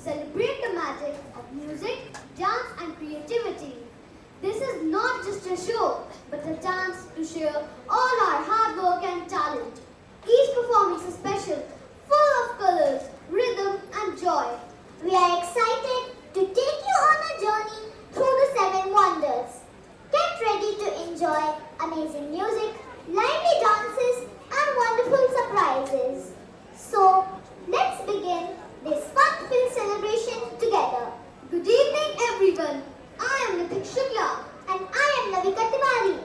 celebrate the magic of music, dance and creativity. This is not just a show, but a chance to share all our hard work and talent. Each performance is special, full of colors, rhythm and joy. We are excited to take you on a journey through the seven wonders. Get ready to enjoy amazing music, lively dances and wonderful surprises. So, let's begin this fun-filled celebration together. Good evening everyone. I am Nitik Shukla. And I am Lavika Tiwari.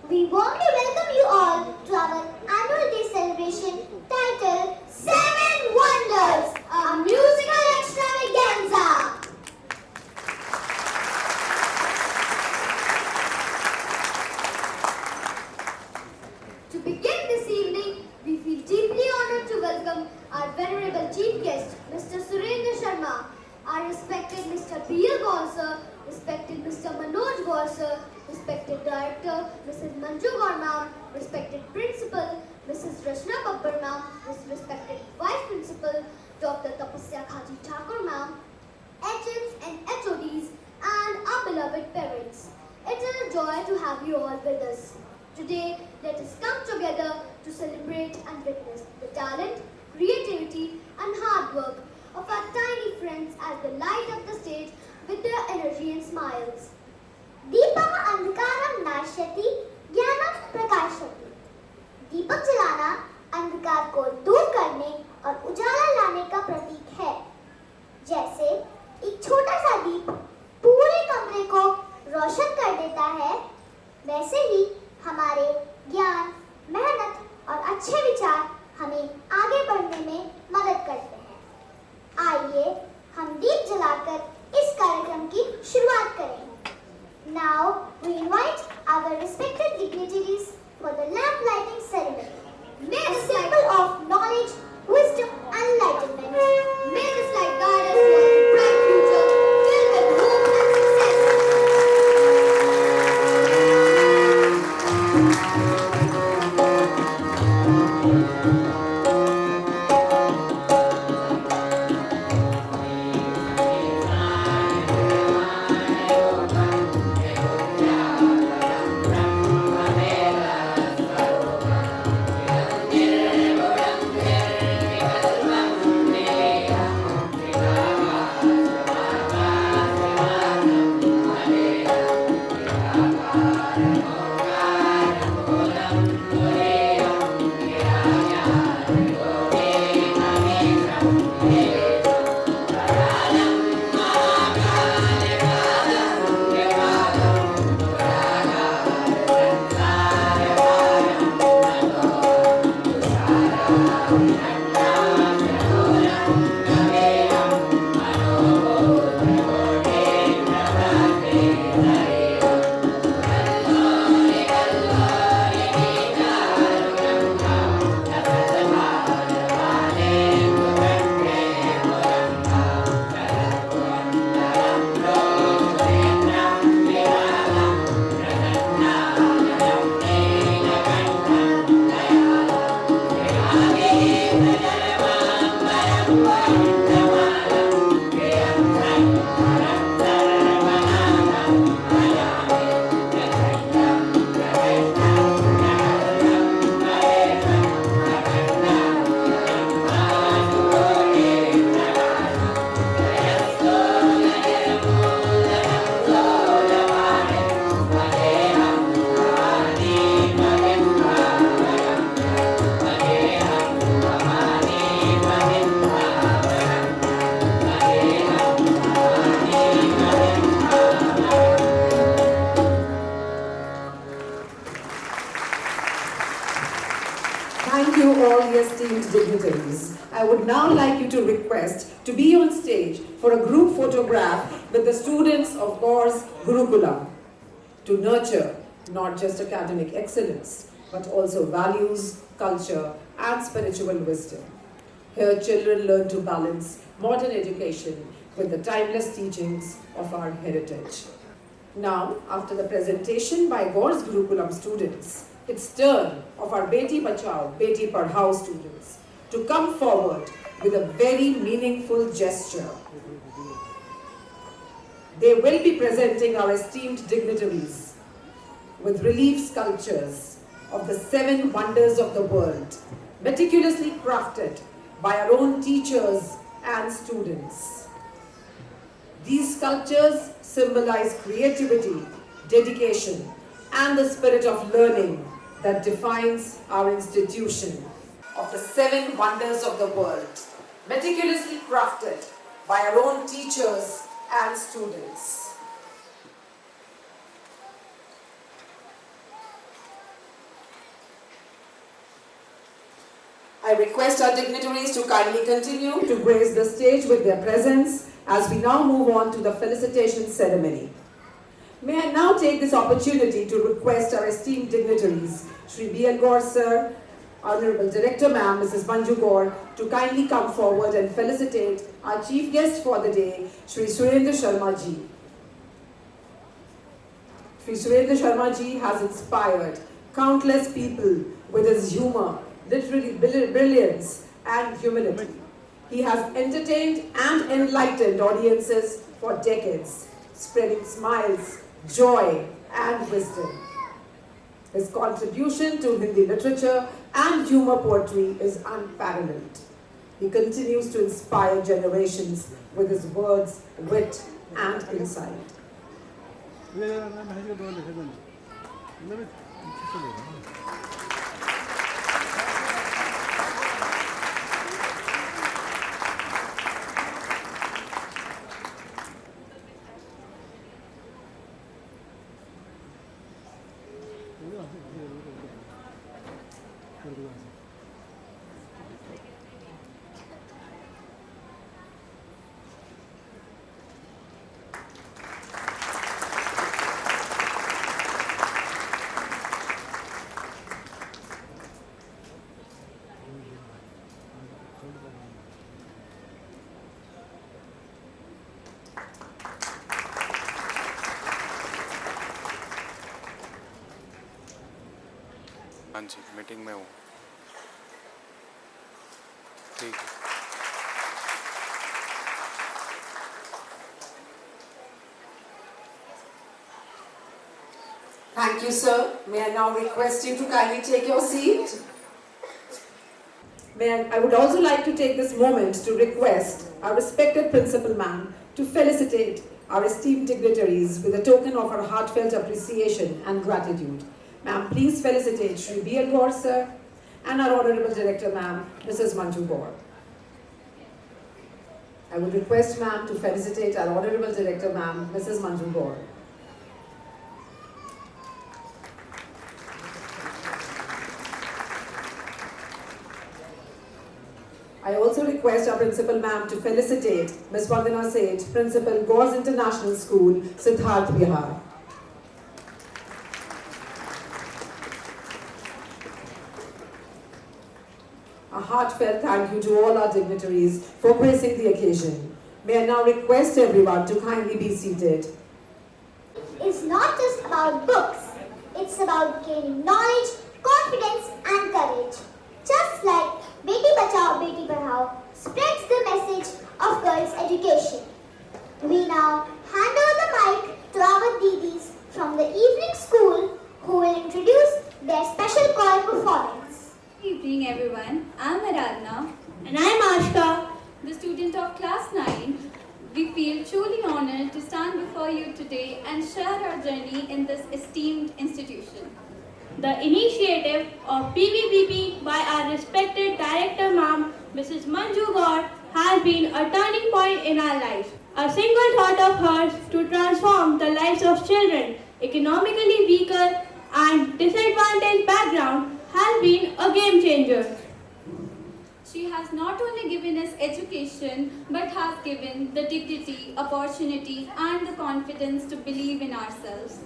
We warmly welcome you all to our annual day celebration titled Seven Wonders, a musical extravaganza. To begin this evening, we feel deeply honored to welcome our venerable chief guest, Mr. Surendra Sharma, our respected Mr. B.L. Gaur sir, respected Mr. Manoj Gaur sir, respected director, Mrs. Manju Gaur ma'am, respected principal, Mrs. Rachna Babbar ma'am, respected vice principal, Dr. Tapasya Khaji Thakur ma'am, HMs and HODs, and our beloved parents. It is a joy to have you all with us. Today, let us come together to celebrate and witness the talent, creativity, and hard work of our tiny friends as they light up the stage with their energy and smiles. दीपः अंधकारं नाशयति ज्ञानं प्रकाशयति. दीपक जलाना अंधकार को दूर करने और उजाला लाने का प्रतीक है. जैसे एक छोटा सा दीप पूरे कमरे को रोशन कर देता है, वैसे ही हमारे ज्ञान, मेहनत और अच्छे विचार हमें आगे बढ़ने में मदद करते हैं. आइए हम दीप जलाकर इस कार्यक्रम की शुरुआत करें. Now we invite our respected dignitaries for the lamp lighting ceremony. A symbol of knowledge, wisdom and enlightenment. May this light guide us to a bright future filled with hope and success. Thank you all the esteemed dignitaries. I would now like you to request to be on stage for a group photograph with the students of Gaur's Gurukulam to nurture not just academic excellence, but also values, culture, and spiritual wisdom. Here children learn to balance modern education with the timeless teachings of our heritage. Now, after the presentation by Gaur's Gurukulam students, it's turn of our Beti Bachao, Beti Padhao students to come forward with a very meaningful gesture. They will be presenting our esteemed dignitaries with relief sculptures of the 7 wonders of the world, meticulously crafted by our own teachers and students. These sculptures symbolize creativity, dedication, and the spirit of learning that defines our institution. Of the 7 wonders of the world, meticulously crafted by our own teachers and students. I request our dignitaries to kindly continue to grace the stage with their presence as we now move on to the felicitation ceremony. May I now take this opportunity to request our esteemed dignitaries, Shri B.L. Gaur Sir, Honorable Director Ma'am, Mrs. Manju Gaur, to kindly come forward and felicitate our chief guest for the day, Shri Surendra Sharma Ji. Shri Surendra Sharma Ji has inspired countless people with his humor, literary brilliance and humility. He has entertained and enlightened audiences for decades, spreading smiles, joy and wisdom. His contribution to Hindi literature and humor poetry is unparalleled. He continues to inspire generations with his words, wit and insight. हाँ जी meeting में हूँ ठीक है Thank you, sir. May I now request you to kindly take your seat? I would also like to take this moment to request our respected principal ma'am to felicitate our esteemed dignitaries with a token of our heartfelt appreciation and gratitude. Ma'am, please felicitate Shri B.L. Gaur, sir, and our Honorable Director, ma'am, Mrs. Manju Gaur. I would request ma'am to felicitate our Honorable Director, ma'am, Mrs. Manju Gaur. I also request our principal ma'am to felicitate Ms. Vandana Seth, Principal, Gaurs International School, Siddharth Bihar. A heartfelt thank you to all our dignitaries for gracing the occasion. May I now request everyone to kindly be seated. It's not just about books. It's about gaining knowledge, confidence and courage. Just like Beti Bachao, Beti Padhao spreads the message of girls' education. We now hand over the mic to our Didis from the evening school who will introduce their special choir performance. Good evening everyone, I'm Aradhna And I'm Ashka, the student of class 9. We feel truly honored to stand before you today and share our journey in this esteemed institution. The initiative of PVBP by our respected Director Ma'am, Mrs. Manju Gaur, has been a turning point in our lives. A single thought of hers to transform the lives of children, economically weaker and disadvantaged background, has been a game changer. She has not only given us education but has given the dignity, opportunity and the confidence to believe in ourselves.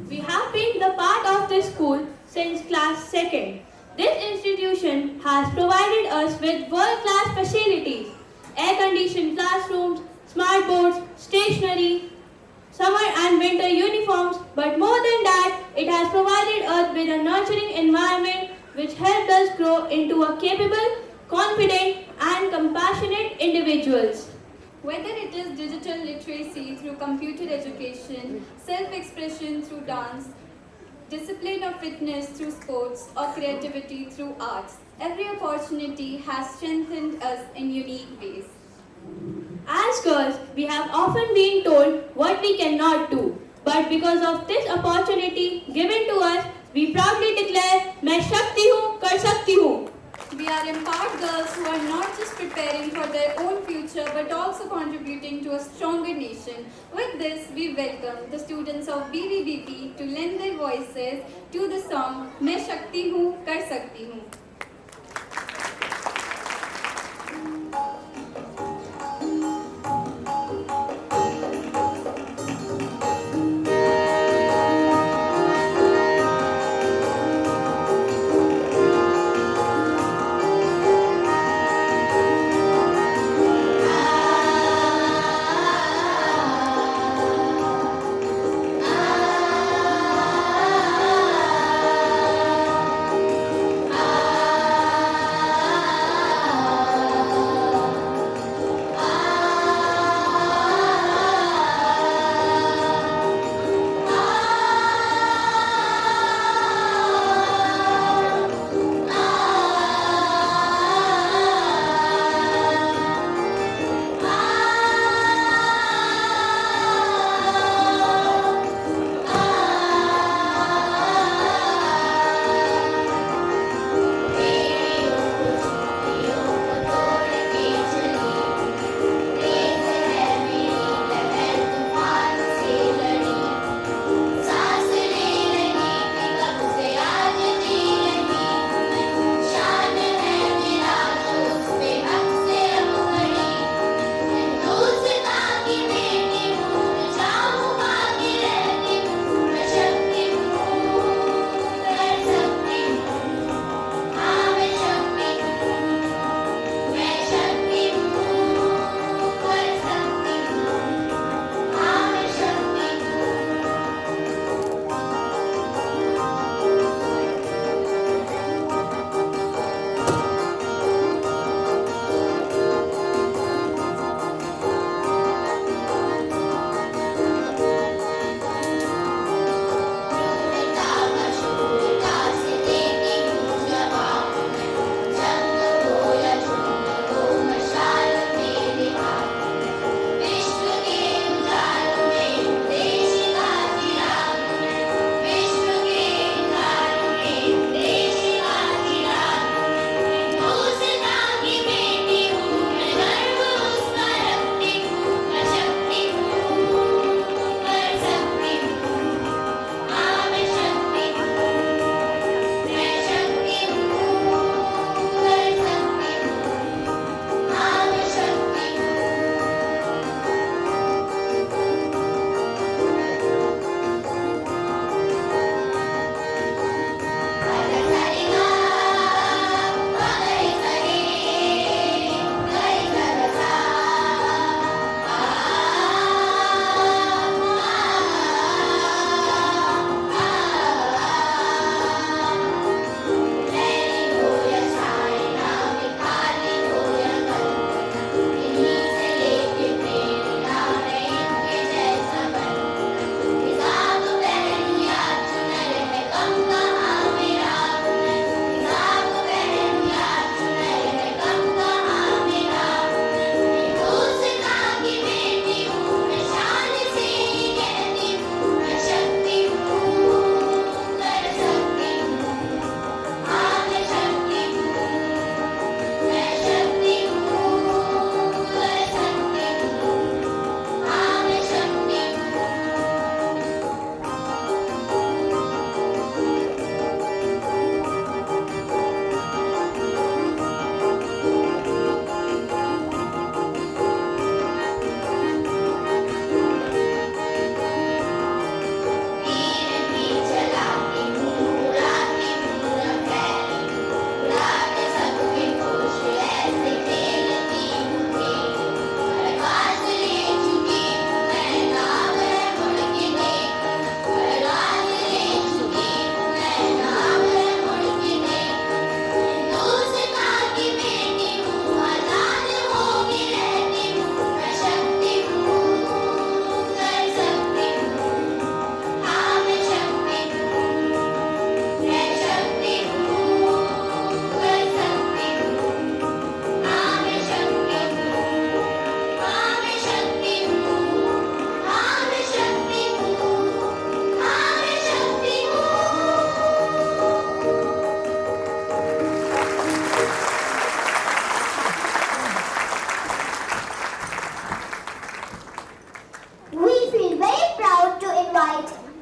We have been the part of this school since class 2nd. This institution has provided us with world-class facilities, air-conditioned classrooms, smart boards, stationery, summer and winter uniforms, but more than that, it has provided us with a nurturing environment which helped us grow into a capable, confident and compassionate individuals. Whether it is digital literacy through computer education, self-expression through dance, discipline or fitness through sports, or creativity through arts, every opportunity has strengthened us in unique ways. As girls, we have often been told what we cannot do. But because of this opportunity given to us, we proudly declare, मैं शक्ति हूँ, कर सकती हूँ. We are empowered girls who are not just preparing for their own future but also contributing to a stronger nation. With this, we welcome the students of BVBP to lend their voices to the song मैं शक्ति हूँ, कर सकती हूँ. Ah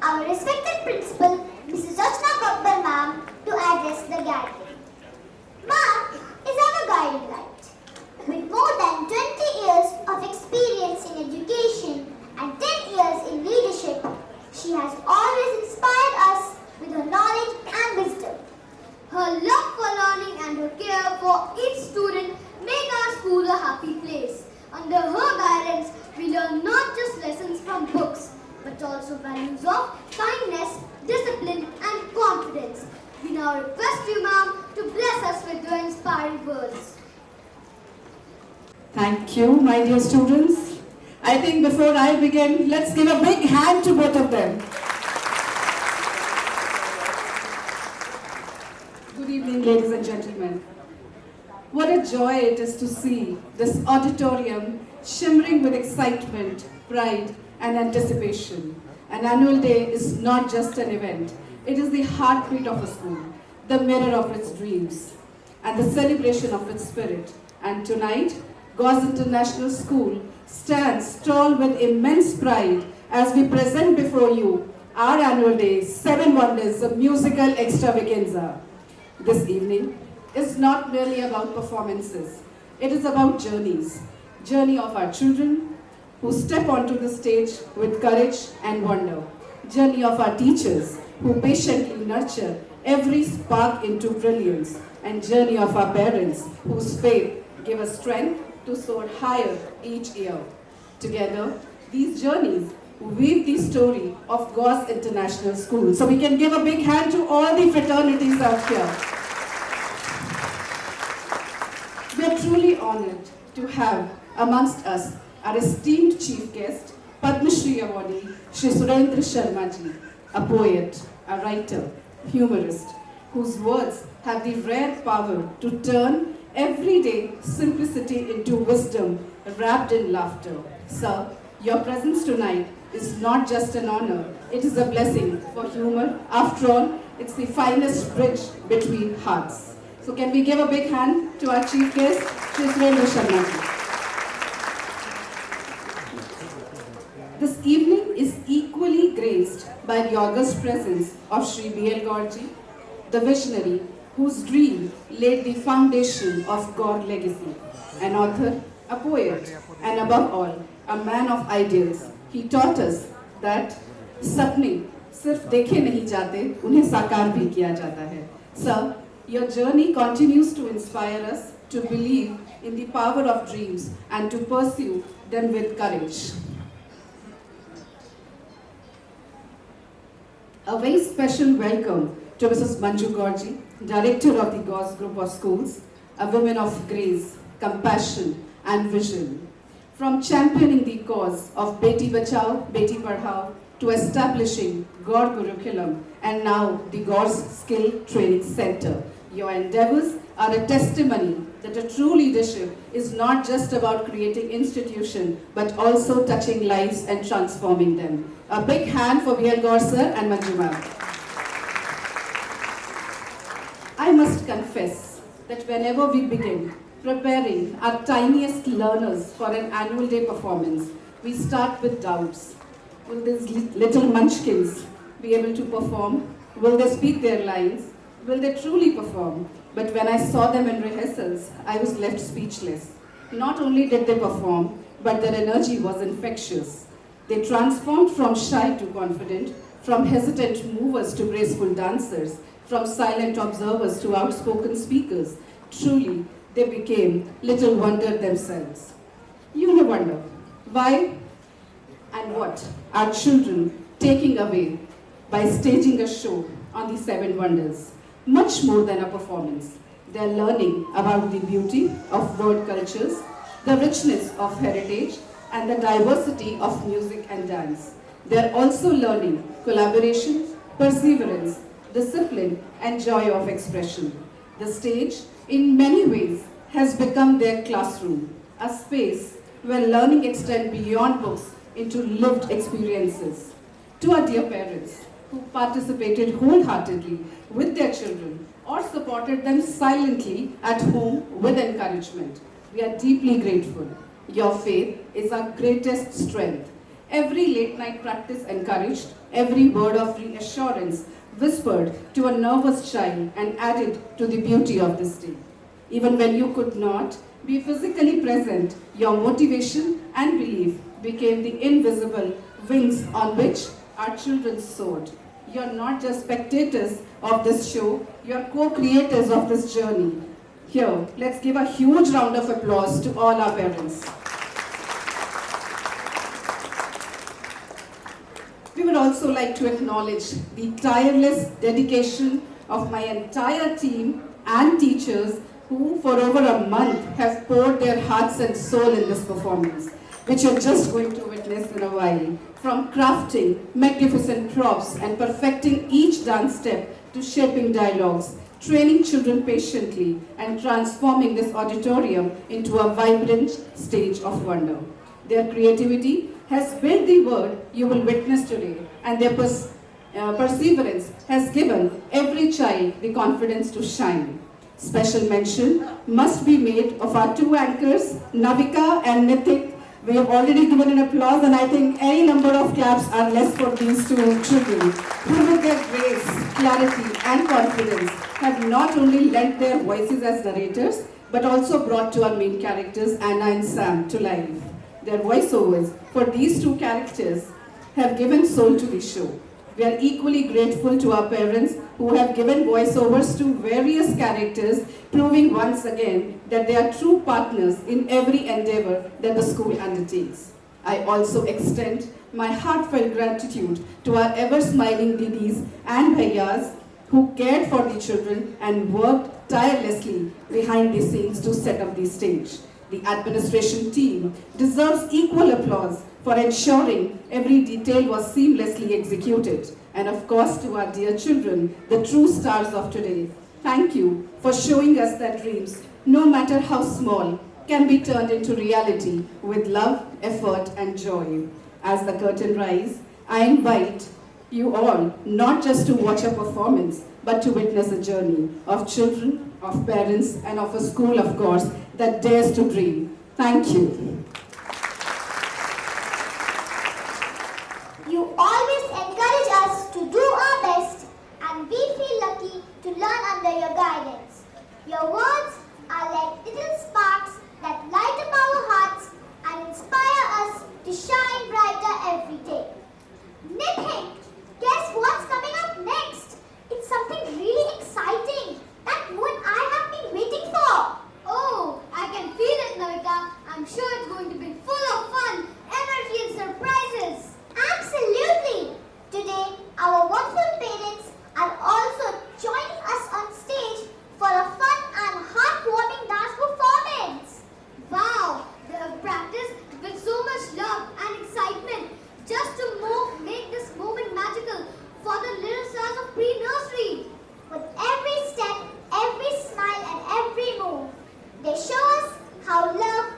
our respected principal, Mrs. Rachna Babbar ma'am, to address the gathering. Ma'am is our guiding light. With more than 20 years of experience in education and 10 years in leadership, she has always inspired us with her knowledge and wisdom. Her love for learning and her care for each student make our school a happy place. Under her guidance, we learn not just lessons from books, but also values of kindness, discipline and confidence. We now request you, ma'am, to bless us with your inspiring words. Thank you, my dear students. I think before I begin, let's give a big hand to both of them. Good evening, ladies and gentlemen. What a joy it is to see this auditorium shimmering with excitement, pride, and anticipation. An annual day is not just an event. It is the heartbeat of a school, the mirror of its dreams, and the celebration of its spirit. And tonight, Gauss International School stands tall with immense pride as we present before you our annual day, 7 Wonders, a musical extravaganza. This evening is not merely about performances. It is about journeys. Journey of our children who step onto the stage with courage and wonder. Journey of our teachers who patiently nurture every spark into brilliance. And journey of our parents whose faith give us strength to soar higher each year. Together, these journeys weave the story of Gauss International School. So we can give a big hand to all the fraternities out here. We are truly honored to have amongst us our esteemed chief guest, Padma Shri Awardee, Shri Surendra Sharma ji, a poet, a writer, humorist, whose words have the rare power to turn everyday simplicity into wisdom wrapped in laughter. Sir, your presence tonight is not just an honor, it is a blessing for humor. After all, it's the finest bridge between hearts. So can we give a big hand to our chief guest, Shri Surendra Sharma ji. This evening is equally graced by the august presence of Shri B.L. Gaurji, the visionary whose dream laid the foundation of Gaur legacy. An author, a poet, and above all, a man of ideals. He taught us that sapne sirf dekhe nahi jate, unhe sakar bhi kiya jata hai. Sir, your journey continues to inspire us to believe in the power of dreams and to pursue them with courage. A very special welcome to Mrs. Manju Gaurji, Director of the Gauss Group of Schools, a woman of grace, compassion, and vision. From championing the cause of Beti Bachao, Beti Padhao, to establishing Gaur Gurukulam and now the Gauss Skill Training Center, your endeavors are a testimony that a true leadership is not just about creating institutions, but also touching lives and transforming them. A big hand for B.L. Gaur sir and Manju ma'am. I must confess that whenever we begin preparing our tiniest learners for an annual day performance, we start with doubts. Will these little munchkins be able to perform? Will they speak their lines? Will they truly perform? But when I saw them in rehearsals, I was left speechless. Not only did they perform, but their energy was infectious. They transformed from shy to confident, from hesitant movers to graceful dancers, from silent observers to outspoken speakers. Truly, they became little wonder themselves. You may wonder, why and what are children taking away by staging a show on the 7 Wonders? Much more than a performance. They are learning about the beauty of world cultures, the richness of heritage, and the diversity of music and dance. They are also learning collaboration, perseverance, discipline, and joy of expression. The stage, in many ways, has become their classroom, a space where learning extends beyond books into lived experiences. To our dear parents, who participated wholeheartedly with their children or supported them silently at home with encouragement, we are deeply grateful. Your faith is our greatest strength. Every late night practice encouraged, every word of reassurance whispered to a nervous child and added to the beauty of this day. Even when you could not be physically present, your motivation and belief became the invisible wings on which our children soared. You're not just spectators of this show, you're co-creators of this journey. Here, let's give a huge round of applause to all our parents. We would also like to acknowledge the tireless dedication of my entire team and teachers who for over a month have poured their hearts and soul in this performance, which you're just going to witness in a while. From crafting magnificent props and perfecting each dance step to shaping dialogues, training children patiently and transforming this auditorium into a vibrant stage of wonder. Their creativity has built the world you will witness today, and their perseverance has given every child the confidence to shine. Special mention must be made of our two anchors, Navika and Nithik. We have already given an applause, and I think any number of claps are less for these two children, who with their grace, clarity and confidence have not only lent their voices as narrators, but also brought to our main characters, Anna and Sam, to life. Their voiceovers for these two characters have given soul to the show. We are equally grateful to our parents who have given voiceovers to various characters, proving once again that they are true partners in every endeavor that the school undertakes. I also extend my heartfelt gratitude to our ever-smiling Didis and Bhaiyas who cared for the children and worked tirelessly behind the scenes to set up the stage. The administration team deserves equal applause for ensuring every detail was seamlessly executed. And of course, to our dear children, the true stars of today, thank you for showing us that dreams, no matter how small, can be turned into reality with love, effort, and joy. As the curtain rises, I invite you all not just to watch a performance, but to witness a journey of children, of parents, and of a school, of course, that dares to dream. Thank you. You always encourage us to do our best, and we feel lucky to learn under your guidance. Your words are like little sparks that light up our hearts and inspire us to shine brighter every day. Nithik, guess what's coming up next? It's something really exciting that you and I have been waiting for. Oh, I can feel it, Navika. I'm sure it's going to be full of fun, energy and surprises. Absolutely! Today, our wonderful parents are also joining us on stage for a fun and heartwarming dance performance. Wow, they have practiced with so much love and excitement just to make this moment magical for the little stars of pre-nursery. With every step, every smile and every move, they show us how love,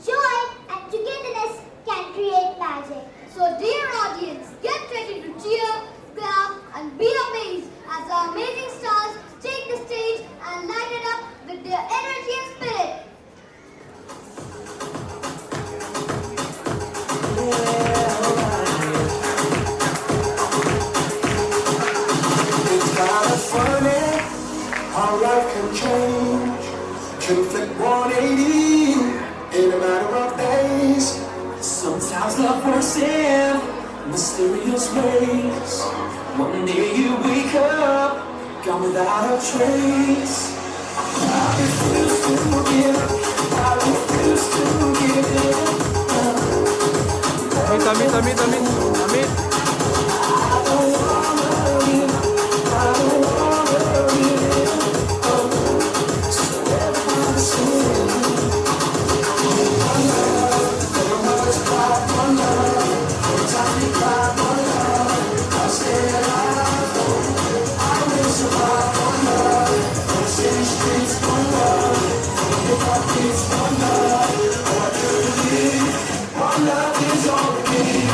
joy and togetherness can create magic. So dear audience, get ready to cheer, clap and be amazed as our amazing stars take the stage and light it up with their energy and spirit. It's kind of funny how life can change, can flip 180 in a matter of days. Sometimes love works in mysterious ways. One day you wake up, gone without a trace. I refuse to forgive, I refuse to give it. Amit. I don't wanna leave, I don't wanna leave. So everybody sing. One love, for much cry, one love, for time to cry, one love. I'll stay alive, I will survive, one love. For city streets, one love, for hip hop beats, one love. For I do believe, one love is all we need.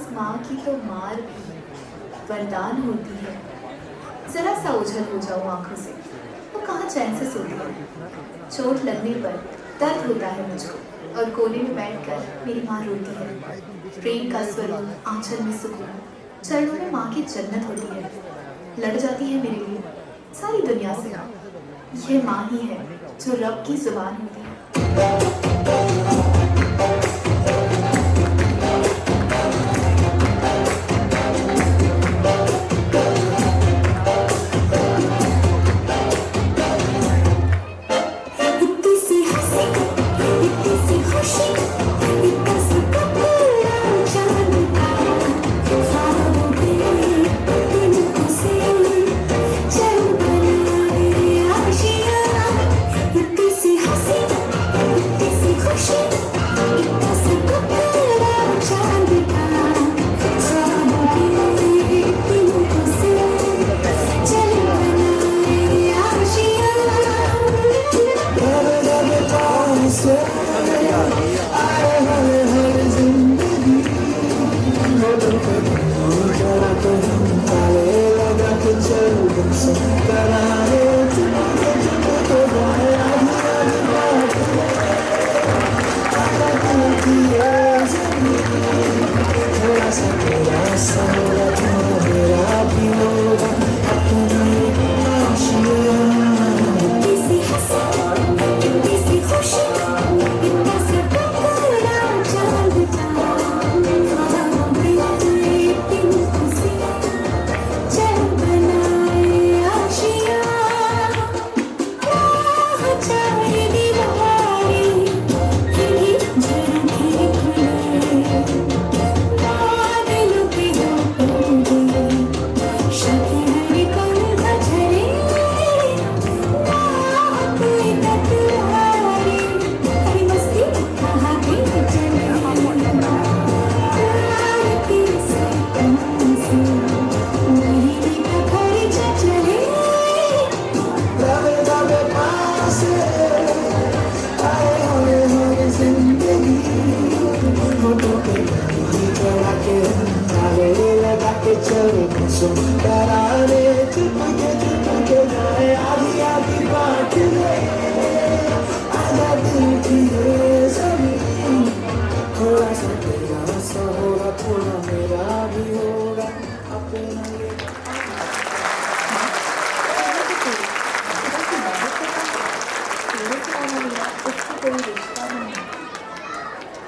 उस माँ की तो मार भी वरदान होती है। जरा सा ओझल हो जाओ आंखों से, वो कहाँ चैन से सोती है। चोट लगने पर दर्द होता है मुझको और कोने में बैठकर मेरी माँ रोती है। प्रेम का स्वरूप आंचल में सुकून, चरणों में माँ की जन्नत होती है। लड़ जाती है मेरे लिए सारी दुनिया से। यह माँ ही है जो रब की जुबान होती है।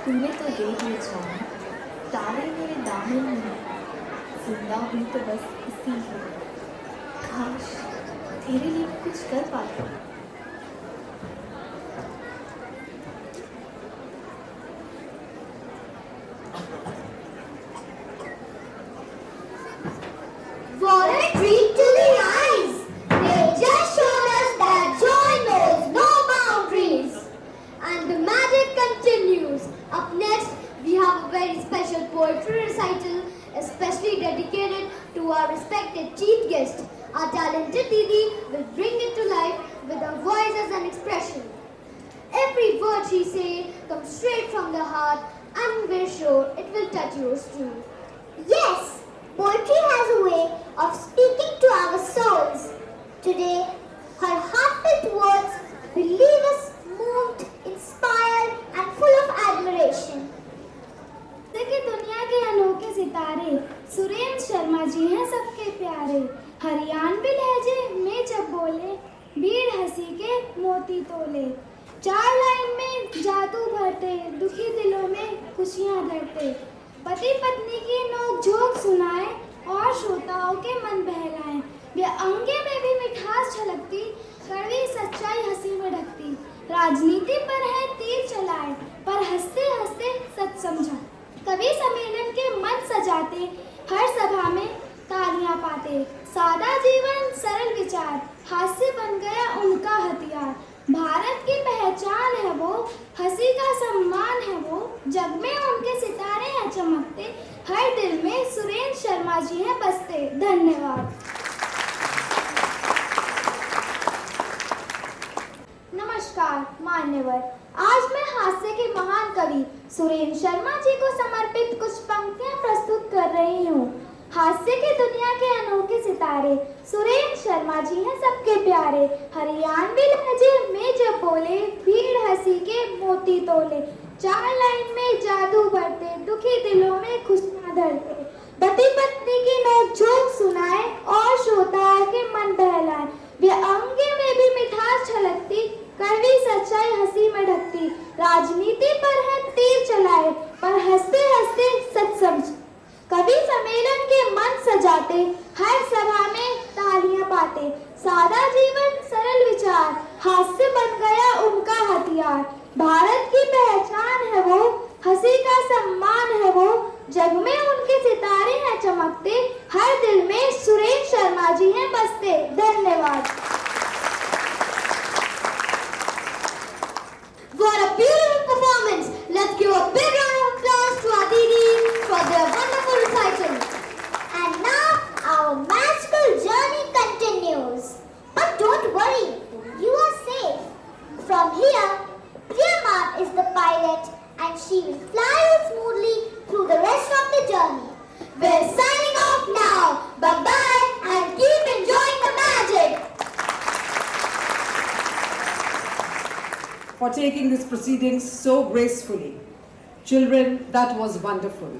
तूने तो दे दिए जान तारे मेरे दामन में, जिंदा हूँ तो बस इसी है। काश तेरे लिए कुछ कर पाता। What a treat to the eyes! They just showed us that joy knows no boundaries. And the magic continues. Up next, we have a very special poetry recital, especially dedicated to our respected chief guest. Our talented Didi will bring it to life with her voices and expression. Every word she says comes straight from the heart, and we're sure it will touch yours too. Yes, poetry has a way of speaking to our souls. Today, her heartfelt words will leave us moved, inspired, and full of admiration. देखिए दुनिया के अनोखे सितारे सुरेंद्र शर्मा जी हैं सबके प्यारे। हरियाणवी लहजे में जब बोले भीड़ हंसी के मोती तोले। चार लाइन में जादू भरते दुखी दिलों में खुशियां धरते। पति पत्नी की नोक झोंक सुनाए और श्रोताओं के मन बहलाएं। वे अंगे में भी मिठास छलकती, कड़वी सच्चाई हंसी में ढकती। राजनीति पर है तीर चलाए, पर हंसते हंसते सच समझा। कवि सम्मेलन के मन सजाते, हर सभा में तालियां पाते। सादा जीवन सरल विचार, हास्य बन गया उनका हथियार। भारत की पहचान है वो, हंसी का सम्मान है वो। जग में उनके सितारे हैं चमकते, हर दिल में सुरेंद्र शर्मा जी हैं बसते। धन्यवाद। नमस्कार मान्यवर, आज मैं हास्य के महान कवि सुरेंद्र शर्मा जी को समर्पित कुछ पंक्तियां प्रस्तुत कर रही हूँ। हास्य की दुनिया के अनोखे सितारे सुरेंद्र शर्मा जी हैं सबके प्यारे। हरियाणवी लहजे में जब बोले भीड़ हंसी के मोती तोले। 4 लाइन में जादू भरते दुखी दिलों में खुशियां धरते। पति पत्नी की नोक-झोंक सुनाए और श्रोता के मन बहलाए। व्यंग्य में भी मिठास छलकती कड़वी सच्चाई हंसी में ढकती। राजनीति पर है तीर चलाए पर हंसते हंसते सच समझ। कवि सम्मेलन के मन सजाते हर सभा में तालियां पाते। सादा जीवन सरल विचार हास्य बन गया उनका हथियार। भारत की पहचान है वो हंसी का सम्मान है वो। जग में उनके सितारे हैं चमकते हर दिल में सुरेंद्र शर्मा जी हैं बसते। धन्यवाद। What a beautiful performance! Let's give a big round of applause to our Didi for their wonderful recital. And now our magical journey continues. But don't worry, you are safe. From here, Priyaman is the pilot and she will fly you smoothly through the rest of the journey. We're signing off now. Bye-bye and keep enjoying the magic. For taking this proceedings so gracefully. Children, that was wonderful.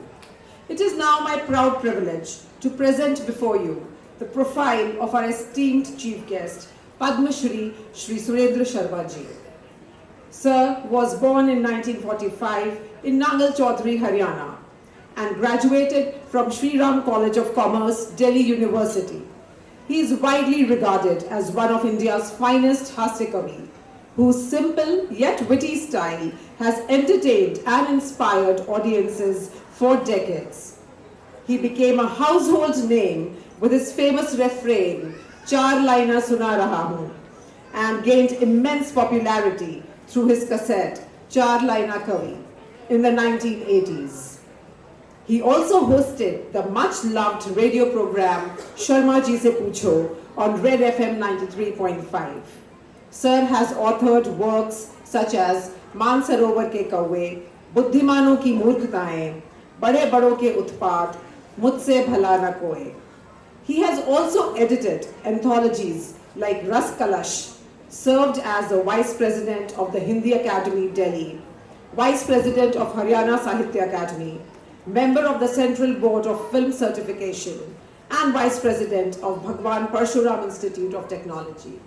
It is now my proud privilege to present before you the profile of our esteemed chief guest, Padma Shri Surendra Sharma ji. Sir was born in 1945 in Nangal Chaudhary, Haryana, and graduated from Shri Ram College of Commerce, Delhi University. He is widely regarded as one of India's finest Hasya Kavi, whose simple yet witty style has entertained and inspired audiences for decades. He became a household name with his famous refrain, "Char Laina Suna Raha Hoon," and gained immense popularity through his cassette, Char Laina Kavi, in the 1980s. He also hosted the much-loved radio program, Sharma Ji Se Poocho, on Red FM 93.5. Sir has authored works such as Mansarovar ke Kauwe, Buddhimano ki Murkhtaएं, Bade Bado ke Utpaat, Mujhse Bhala Na Koi. He has also edited anthologies like Ras Kalash, served as the Vice President of the Hindi Academy, Delhi, Vice President of Haryana Sahitya Academy, member of the Central Board of Film Certification, and Vice President of Bhagwan Parshuram Institute of Technology.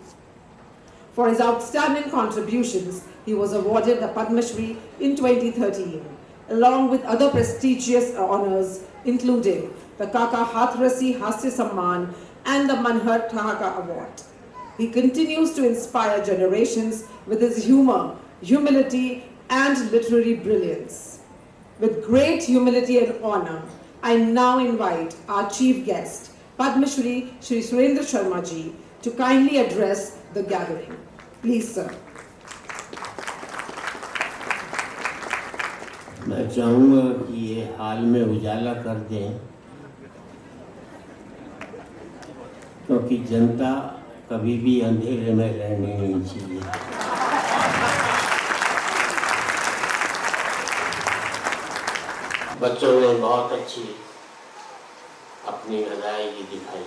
For his outstanding contributions, he was awarded the Padma Shri in 2013, along with other prestigious honors, including the Kaka Hathrasi Hasya Samman and the Manhar Thahaka Award. He continues to inspire generations with his humor, humility, and literary brilliance. With great humility and honor, I now invite our chief guest, Padma Shri Surendra Sharma ji, to kindly address the gathering. Please, sir. मैं चाहूँगा कि ये हाल में उजाला कर दें, क्योंकि जनता कभी भी अंधेरे में रहनी नहीं चाहिए। बच्चों ने बहुत अच्छी अपनी अदायगी दिखाई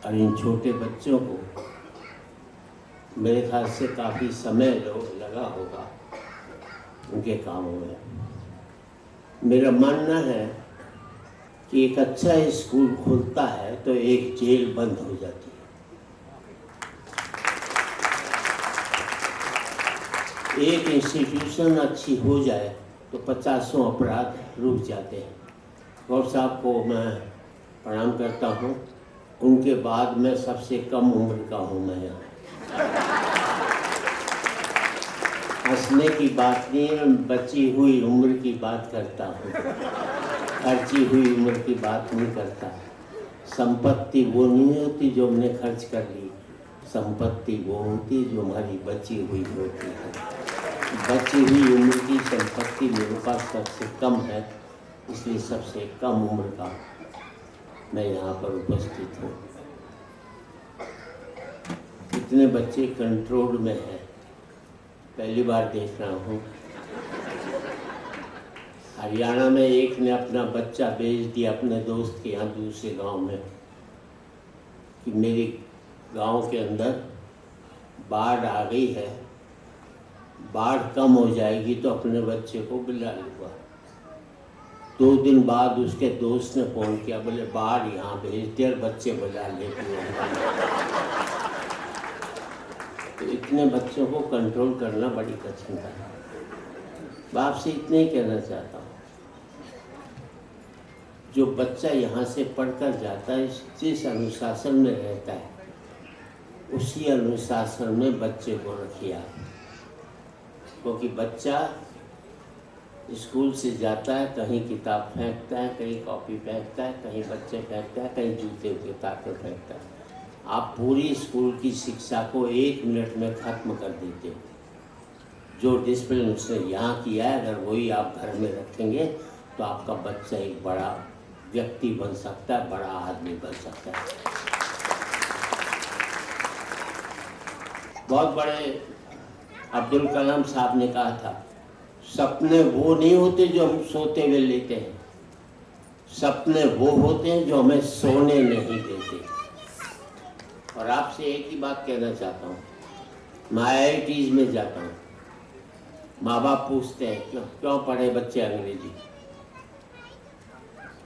और इन छोटे बच्चों को मेरे ख्याल से काफ़ी समय लगा होगा उनके कामों में। मेरा मानना है कि एक अच्छा स्कूल खुलता है तो एक जेल बंद हो जाती है। एक इंस्टीट्यूशन अच्छी हो जाए तो 50 अपराध रुक जाते हैं। गौर साहब को मैं प्रणाम करता हूँ, उनके बाद मैं सबसे कम उम्र का हूँ। मैं यहाँ हंसने की बात नहीं है, बची हुई उम्र की बात करता हूँ, खर्ची हुई उम्र की बात नहीं करता। संपत्ति वो नहीं होती जो हमने खर्च कर ली, संपत्ति वो होती जो हमारी बची हुई होती है। बची हुई उम्र की संपत्ति मेरे पास सबसे कम है, इसलिए सबसे कम उम्र का मैं यहाँ पर उपस्थित हूँ। इतने बच्चे कंट्रोल में हैं, पहली बार देख रहा हूँ। हरियाणा में एक ने अपना बच्चा भेज दिया अपने दोस्त के यहाँ दूसरे गांव में कि मेरी गांव के अंदर बाढ़ आ गई है, बाढ़ कम हो जाएगी तो अपने बच्चे को बुला लूँगा। 2 दिन बाद उसके दोस्त ने फ़ोन किया, बोले बाढ़ यहाँ भेज दिया, बच्चे बुला ले। तो इतने बच्चों को कंट्रोल करना बड़ी कठिन है। बाप से इतने ही कहना चाहता हूँ, जो बच्चा यहाँ से पढ़कर जाता है, जिस अनुशासन में रहता है उसी अनुशासन में बच्चे को रखिए आप। क्योंकि बच्चा स्कूल से जाता है, कहीं किताब फेंकता है, कहीं कॉपी फेंकता है, कहीं बच्चे फेंकता है, कहीं जूते उतार फेंकता है। आप पूरी स्कूल की शिक्षा को 1 मिनट में ख़त्म कर देते हो। जो डिसिप्लिन उसने यहाँ किया है, अगर वही आप घर में रखेंगे तो आपका बच्चा एक बड़ा व्यक्ति बन सकता है, बड़ा आदमी बन सकता है। बहुत बड़े अब्दुल कलाम साहब ने कहा था, सपने वो नहीं होते जो हम सोते हुए लेते हैं, सपने वो होते हैं जो हमें सोने नहीं देते। और आपसे एक ही बात कहना चाहता हूँ, मैं IITs में जाता हूँ, माँ बाप पूछते हैं क्यों पढ़े बच्चे अंग्रेजी,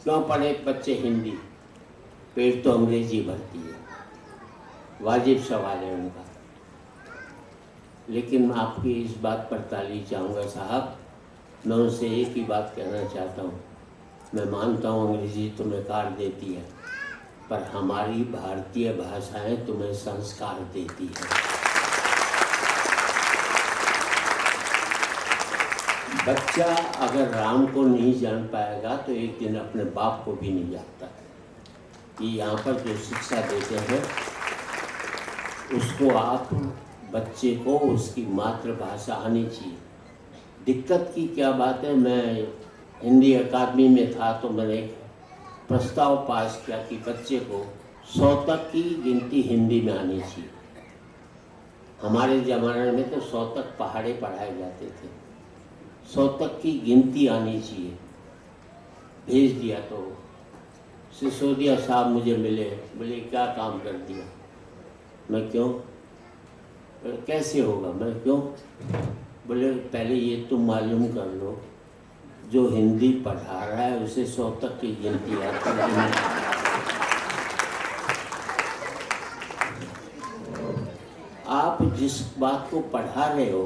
क्यों पढ़े बच्चे हिंदी, पेट तो अंग्रेजी भरती है, वाजिब सवाल है उनका। लेकिन मैं आपकी इस बात पर ताली चाहूँगा साहब, मैं उनसे एक ही बात कहना चाहता हूँ, मैं मानता हूँ अंग्रेजी तुम्हें कार देती है, पर हमारी भारतीय भाषाएं तुम्हें संस्कार देती है। बच्चा अगर राम को नहीं जान पाएगा तो एक दिन अपने बाप को भी नहीं जानता। ये यहाँ पर जो शिक्षा देते हैं उसको आप बच्चे को उसकी मातृभाषा आनी चाहिए। दिक्कत की क्या बात है, मैं हिंदी अकादमी में था तो मैंने एक प्रस्ताव पास किया कि बच्चे को 100 तक की गिनती हिंदी में आनी चाहिए। हमारे ज़माने में तो 100 तक पहाड़े पढ़ाए जाते थे, 100 तक की गिनती आनी चाहिए। भेज दिया तो सिसोदिया साहब मुझे मिले, बोले क्या काम कर दिया। मैं क्यों, कैसे होगा, मैं क्यों, बोले पहले ये तुम मालूम कर लो जो हिंदी पढ़ा रहा है उसे 100 तक की गिनती आती है। आप जिस बात को पढ़ा रहे हो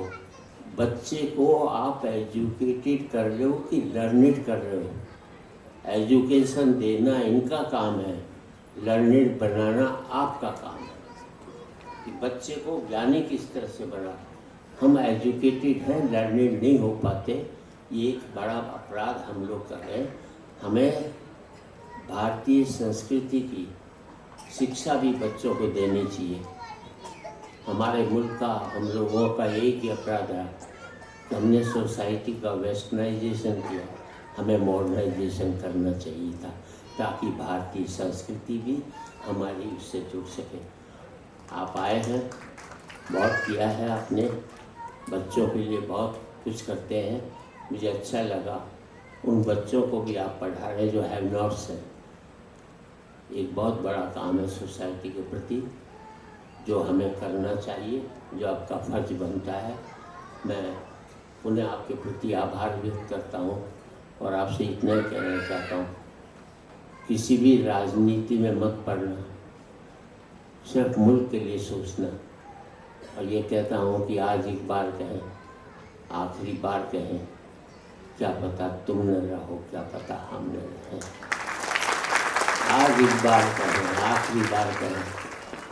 बच्चे को आप एजुकेटेड कर रहे हो कि लर्निड कर रहे हो। एजुकेशन देना इनका काम है, लर्निड बनाना आपका काम है कि बच्चे को ज्ञानी किस तरह से बना। हम एजुकेटेड हैं, लर्निड नहीं हो पाते, ये एक बड़ा अपराध हम लोग कर रहे हैं। हमें भारतीय संस्कृति की शिक्षा भी बच्चों को देनी चाहिए। हमारे मुल्क का, हम लोगों का एक ही अपराध है कि हमने सोसाइटी का वेस्टर्नाइजेशन किया, हमें मॉडर्नाइजेशन करना चाहिए था ताकि भारतीय संस्कृति भी हमारी उससे जुड़ सके। आप आए हैं, बहुत किया है आपने, बच्चों के लिए बहुत कुछ करते हैं, मुझे अच्छा लगा। उन बच्चों को भी आप पढ़ा रहे हैं जो हैव नॉट्स हैं। एक बहुत बड़ा काम है सोसाइटी के प्रति जो हमें करना चाहिए, जो आपका फर्ज बनता है। मैं पुनः आपके प्रति आभार व्यक्त करता हूँ और आपसे इतना ही कहना चाहता हूँ, किसी भी राजनीति में मत पड़ना, सिर्फ मुल्क के लिए सोचना। और ये कहता हूँ कि आज एक बार कहें, आखिरी बार कहें, क्या पता तुम न रहो, क्या पता हम न रहें। आज एक बार कहें, आखिरी बार कहें,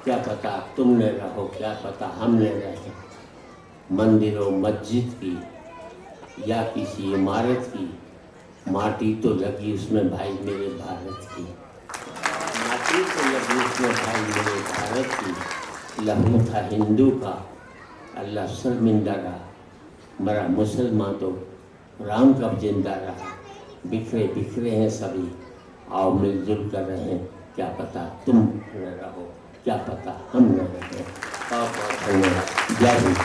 क्या पता तुम न रहो, क्या पता हम न रहें। मंदिरों मस्जिद की या किसी इमारत की माटी तो लगी उसमें भाई मेरे भारत की, माटी तो लगी उसमें भाई मेरे भारत की। लहू था हिंदू का, अल्लाह शर्मिंदा रहा, मरा मुसलमान तो राम कब जिंदा रहा। बिखरे बिखरे हैं सभी, आओ मिलजुल कर रहें, क्या पता तुम न रहो, क्या पता हम न रहें। बहुत बहुत धन्यवाद। जय हिंद।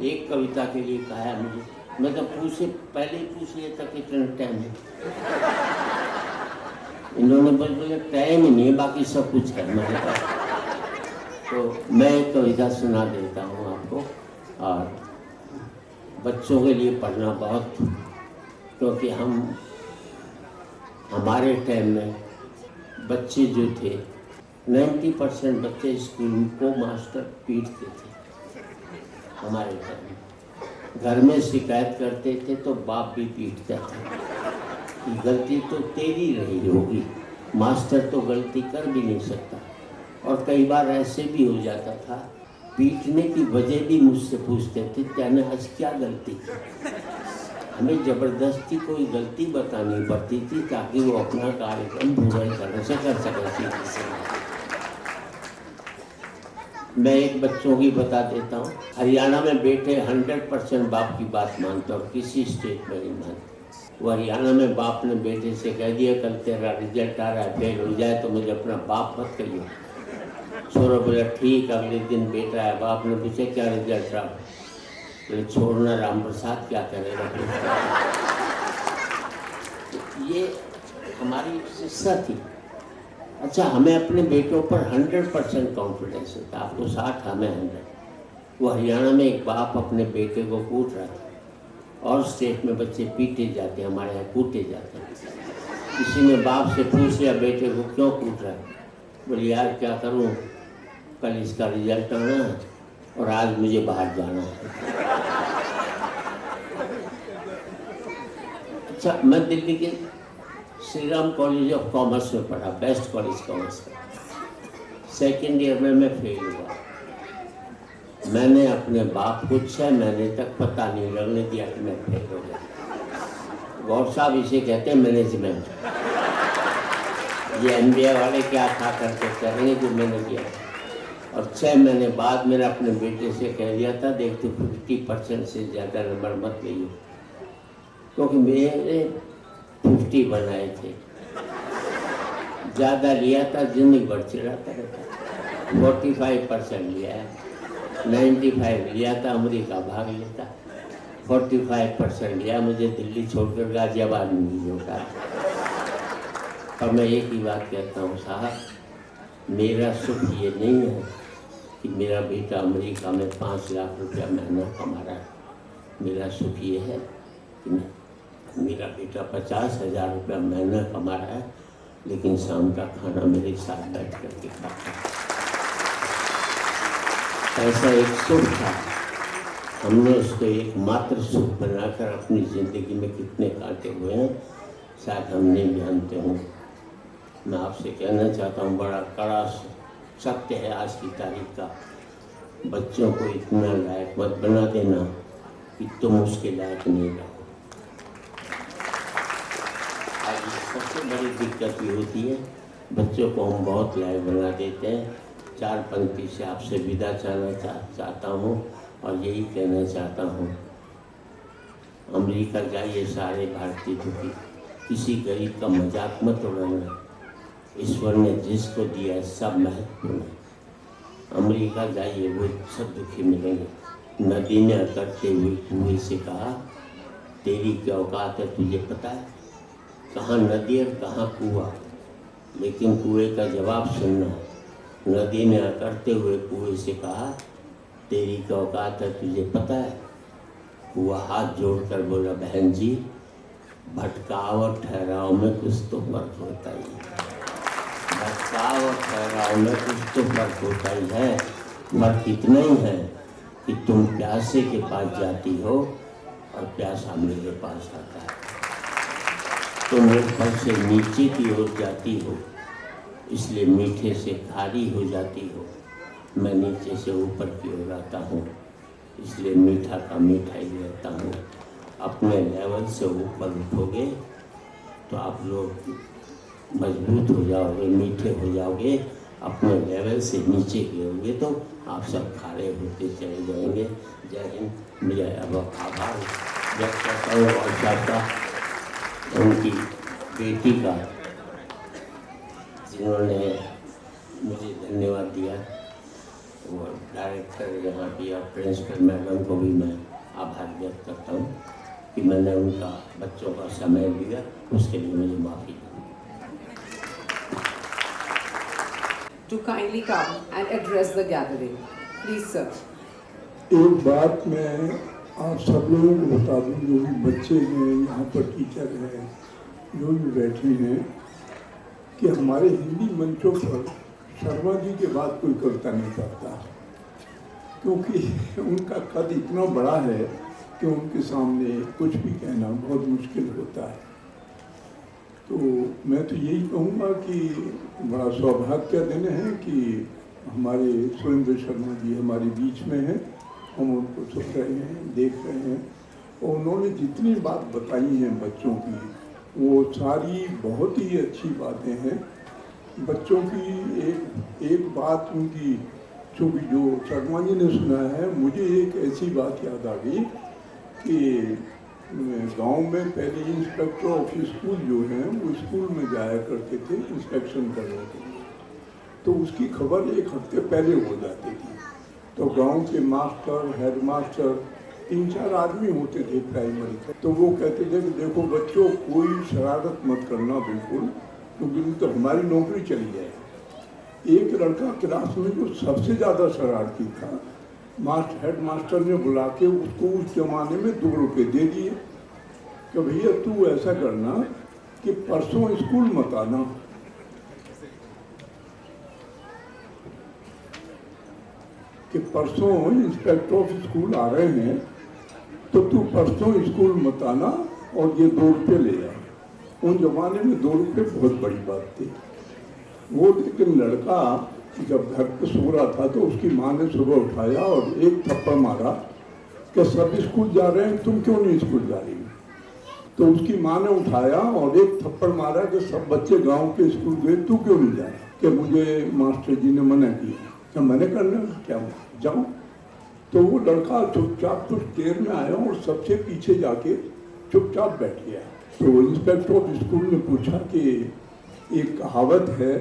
एक कविता के लिए कहा है मुझे, मैं तो पहले ही पूछ लिया था कितना टाइम है। इन्होंने बोले टाइम ही नहीं है, बाकी सब कुछ है मेरे पास। तो मैं एक कविता सुना देता हूँ आपको। और बच्चों के लिए पढ़ना बहुत, क्योंकि हमारे टाइम में बच्चे जो थे 90% बच्चे स्कूल को मास्टर पीटते थे। हमारे टाइम में घर में शिकायत करते थे तो बाप भी पीटता था कि गलती तो तेरी रही होगी, मास्टर तो गलती कर भी नहीं सकता। और कई बार ऐसे भी हो जाता था, पीटने की वजह भी मुझसे पूछते थे त्याने आज क्या गलती की। हमें जबरदस्ती कोई गलती बतानी पड़ती थी ताकि वो अपना कार्यक्रम पूरा तरह से कर सके। मैं एक बच्चों की बता देता हूँ। हरियाणा में बेटे 100% बाप की बात मानते और किसी स्टेट में नहीं मानते। वो हरियाणा में बाप ने बेटे से कह दिया कल तेरा रिजल्ट आ रहा है, फेल हो जाए तो मुझे अपना बाप मत कहिए। छोरा बोला ठीक। अगले दिन बेटा है, बाप ने पूछा क्या रिजल्ट रहा? बोले छोड़ना राम प्रसाद क्या करेगा। ये हमारी शिक्षा थी। अच्छा, हमें अपने बेटों पर 100% कॉन्फिडेंस होता, आपको 60 हमें 100। वो हरियाणा में एक बाप अपने बेटे को कूट रहा था और स्टेट में बच्चे पीटे जाते हैं, हमारे यहाँ कूटे जाते हैं। किसी ने बाप से पूछ लिया बेटे को क्यों कूट रहा है? बोले यार क्या करूँ, कल इसका रिजल्ट आना है और आज मुझे बाहर जाना है। अच्छा, मैं दिल्ली के Shri Ram college of commerce में पढ़ा, बेस्ट कॉलेज कॉमर्स का। सेकेंड ईयर में मैं फेल हुआ। मैंने अपने बाप को 6 महीने तक पता नहीं लगने दिया कि मैं फेल हो गया। गौर साहब इसे कहते हैं मैनेजमेंट। ये MBA वाले क्या खा करके करेंगे जो मैंने किया। और 6 महीने बाद मैंने अपने बेटे से कह दिया था देख तो 50% से ज़्यादा नंबर मत लियो, क्योंकि मेरे 50 बनाए थे, ज़्यादा लिया था जिंदगी भर चिढ़ाता रहता। 45% लिया है, 95 लिया था अमेरिका भाग लेता, 45% लिया मुझे दिल्ली छोड़कर गाजियाबाद में भी होता। और मैं एक ही बात कहता हूँ साहब, मेरा सुख ये नहीं है कि मेरा बेटा अमेरिका में 5 लाख रुपया महीना कमा रहा है। मेरा सुख ये है कि मेरा बेटा 50,000 रुपया महीना कमा रहा है, लेकिन शाम का खाना मेरे साथ बैठ करके खाता है। ऐसा एक सुख था, हमने उसको एक मात्र सुख बनाकर अपनी ज़िंदगी में कितने काटे हुए हैं शायद हम नहीं जानते हों। मैं आपसे कहना चाहता हूँ, बड़ा कड़ा सत्य है आज की तारीख का, बच्चों को इतना लायक मत बना देना कि तुम उसके लायक नहीं रहो। आज सबसे बड़ी दिक्कत ये होती है, बच्चों को हम बहुत लायक बना देते हैं। 4 पंक्ति से आपसे विदा चाहता हूँ और यही कहना चाहता हूँ, अमेरिका जाइए सारे भारतीय दुखी, किसी गरीब का मजाक मत उड़ाना। ईश्वर ने जिसको दिया है सब महत्वपूर्ण है। अमेरिका जाइए वो सब दुखी मिलेंगे। नदी ने अकड़ते हुए कुएं से कहा तेरी क्या औकात है तुझे पता है? कहाँ नदी और कहाँ कुआं, लेकिन कुएं का जवाब सुनना। नदी ने अकड़ते हुए कुएं से कहा तेरी क्या औकात है तुझे पता है? कुआं हाथ जोड़कर बोला बहन जी, भटकाव और ठहराव में कुछ तो फर्क होता ही है। भटकाव और ठहराव में कुछ तो फर्क होता ही है। फर्क इतना ही है कि तुम प्यासे के पास जाती हो और प्यासा मेरे पास आता है। तुम ऊपर से नीचे की ओर जाती हो, इसलिए मीठे से खारी हो जाती हो। मैं नीचे से ऊपर की ओर आता हूँ, इसलिए मीठा का मीठा ही रहता हूँ। अपने लेवल से ऊपर उठोगे तो आप लोग मजबूत हो जाओगे, मीठे हो जाओगे। अपने लेवल से नीचे गिरोगे तो आप सब खारे होते चले जाएंगे। जय हिंद। मुझे अब आभार व्यक्त करता हूँ और चाहता उनकी बेटी का, जिन्होंने मुझे धन्यवाद दिया। वो डायरेक्टर यहाँ की और प्रिंसिपल मैडम को भी मैं आभार व्यक्त करता हूँ कि मैंने उनका बच्चों का समय लिया, उसके लिए मुझे माफ़ी। To kindly come and address the gathering. Please, sir. एक बात मैं आप सब लोगों को बता दूं, जो भी बच्चे हैं, यहाँ पर टीचर हैं, जो भी बैठे हैं, कि हमारे हिंदी मंचों पर शर्मा जी के बाद कोई कविता नहीं करता, क्योंकि उनका कद इतना बड़ा है कि उनके सामने कुछ भी कहना बहुत मुश्किल होता है। तो मैं तो यही कहूँगा कि बड़ा सौभाग्य दिन है कि हमारे सुरेंद्र शर्मा जी हमारे बीच में हैं, हम उनको सुन रहे हैं, देख रहे हैं, और उन्होंने जितनी बात बताई हैं बच्चों की, वो सारी बहुत ही अच्छी बातें हैं। बच्चों की एक बात उनकी, चूँकि जो शर्मा जी ने सुना है, मुझे एक ऐसी बात याद आ गई कि गांव में पहले इंस्पेक्टर ऑफ स्कूल जो हैं वो स्कूल में जाया करते थे इंस्पेक्शन करने के लिए, तो उसकी खबर एक हफ्ते पहले हो जाती थी। तो गांव के मास्टर, हेड मास्टर, 3-4 आदमी होते थे प्राइमरी के, तो वो कहते थे कि देखो बच्चों, कोई शरारत मत करना बिल्कुल, क्योंकि तो हमारी नौकरी चली जाए। एक लड़का क्लास में जो सबसे ज़्यादा शरारती था, हेड मास्टर ने बुला के उसको उस जमाने में 2 रुपये दे दिए कि भैया तू ऐसा करना कि परसों स्कूल मत आना, कि परसों इंस्पेक्टर ऑफ स्कूल आ रहे हैं, तो तू परसों स्कूल मत आना और ये 2 रुपये ले जा। उन जमाने में 2 रुपये बहुत बड़ी बात थी। वो लेकिन लड़का जब घर पे सो रहा था तो उसकी माँ ने सुबह उठाया और एक थप्पड़ मारा कि सब स्कूल जा रहे हैं, तुम क्यों नहीं स्कूल जा रही? तो उसकी माँ ने उठाया और एक थप्पड़ मारा कि सब बच्चे गांव के स्कूल गए, तू क्यों नहीं जा रहा? कि मुझे मास्टर जी ने मना किया। क्या मना करना, क्या जाऊँ? तो वो लड़का चुपचाप कुछ देर में आया और सबसे पीछे जाके चुपचाप बैठ गया। तो इंस्पेक्टर ऑफ स्कूल ने पूछा कि एक कहावत है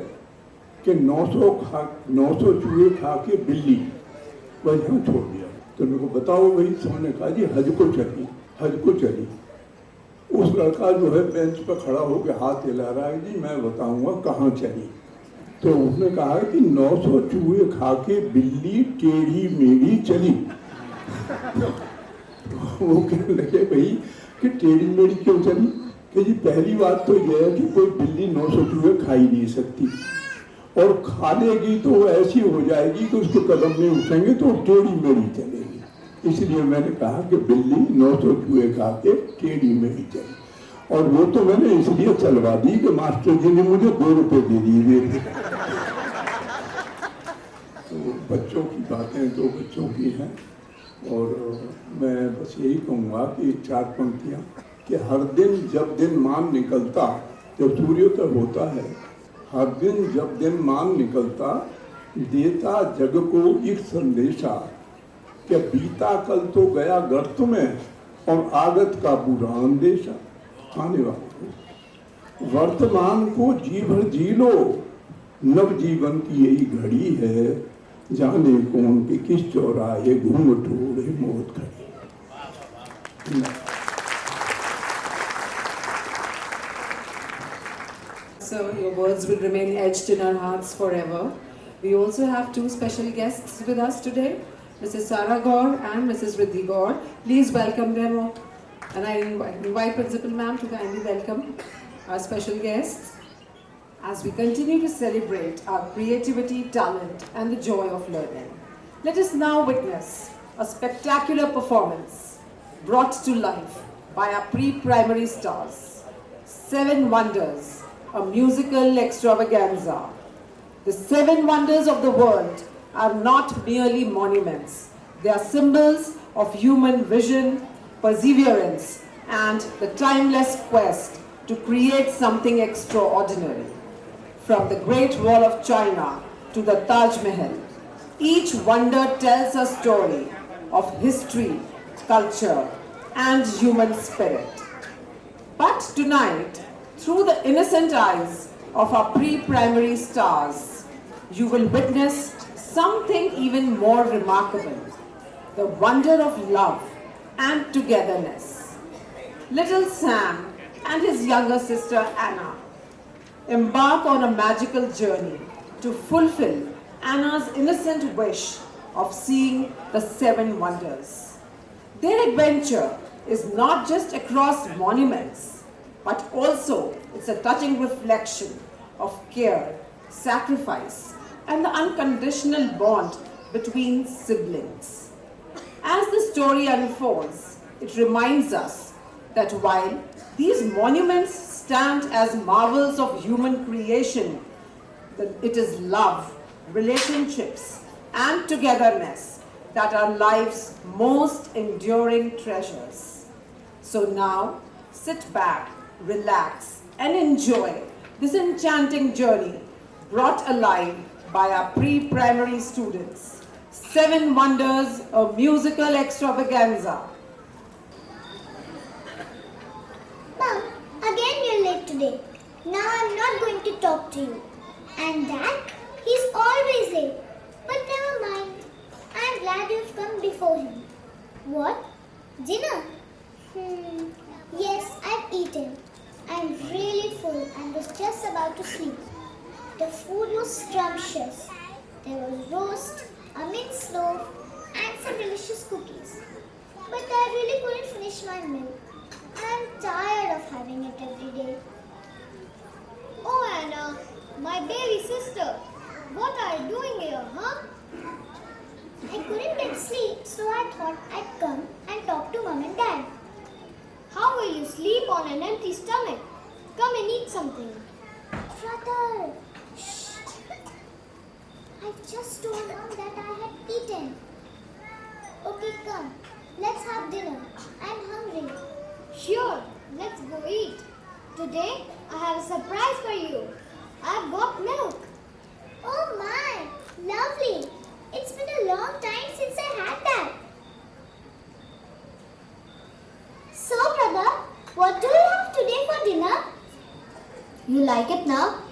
कि 900 चूहे खा के बिल्ली वह यहाँ छोड़ दिया। तो मेरे को बताओ भाई, सबने कहा जी हज को चली। उस लड़का जो है बेंच पर खड़ा होकर हाथ हिला रहा है, जी मैं बताऊंगा कहाँ चली। तो उसने कहा कि 900 चूहे खा के बिल्ली टेढ़ी मेढ़ी चली। वो कहने लगे भाई कि टेढ़ी मेढ़ी क्यों चली? कि जी पहली बात तो यह है कि कोई बिल्ली 900 चूहे खा ही नहीं सकती, और खा लेगी तो ऐसी हो जाएगी कि उसके कदम नहीं उठेंगे तो टेढ़ी मेढ़ी चलेगी। इसलिए मैंने कहा कि बिल्ली 900 चूहे खा के टेढ़ी मेढ़ी चली, और वो तो मैंने इसलिए चलवा दी कि मास्टर जी ने मुझे 2 रुपये दे दिए थे। तो बच्चों की बातें तो बच्चों की हैं, और मैं बस यही कहूँगा कि 4 पंक्तियाँ कि हर दिन जब दिन मान निकलता, जब सूर्योदय होता है, हर दिन जब दिन मान निकलता, देता जग को एक संदेशा कि बीता कल तो गया गर्त में और आगत का बुरा अंदेशा। आने वाले वर्तमान को जी भर जी लो, नव जीवन की यही घड़ी है, जाने कौन के किस चौराहे घूंघट ओढ़े मौत खड़ी। So your words will remain etched in our hearts forever. We also have 2 special guests with us today, Mrs. Sara Gaur and Mrs. Riddhi Gaur. Please welcome them, and I invite Principal Ma'am to kindly welcome our special guests as we continue to celebrate our creativity, talent and the joy of learning. Let us now witness a spectacular performance brought to life by our pre-primary stars, 7 Wonders, a musical extravaganza. The 7 wonders of the world are not merely monuments. They are symbols of human vision, perseverance, and the timeless quest to create something extraordinary. From the Great Wall of China to the Taj Mahal, each wonder tells a story of history, culture, and human spirit. But tonight, through the innocent eyes of our pre-primary stars, you will witness something even more remarkable, the wonder of love and togetherness. Little Sam and his younger sister Anna embark on a magical journey to fulfill Anna's innocent wish of seeing the 7 wonders. Their adventure is not just across monuments, but also it's a touching reflection of care, sacrifice, and the unconditional bond between siblings. As the story unfolds, it reminds us that while these monuments stand as marvels of human creation, that it is love, relationships, and togetherness that are life's most enduring treasures. So now, sit back, relax, and enjoy this enchanting journey brought alive by our pre-primary students. 7 Wonders, a musical extravaganza. Mom, again you're late today. Now I'm not going to talk to you. And Dad, he's always late. But never mind. I'm glad you've come before him. What? Dinner? Yes, I've eaten. I'm really full and was just about to sleep. The food was scrumptious. There was roast, a minced loaf, and some delicious cookies. But I really couldn't finish my meal. I'm tired of having it every day. Oh, Anna, my baby sister. What are you doing here, huh? I couldn't get sleep, so I thought I'd come and talk to Mom and Dad. How will you sleep on an empty stomach? Come and eat something. Brother, shh. I just told Mom that I had eaten. Okay, come. Let's have dinner. I'm hungry. Sure, let's go eat. Today, I have a surprise for you. I've got milk. Oh my, lovely. It's been a long time since I had that. So, brother, what do you have today for dinner? You like it now?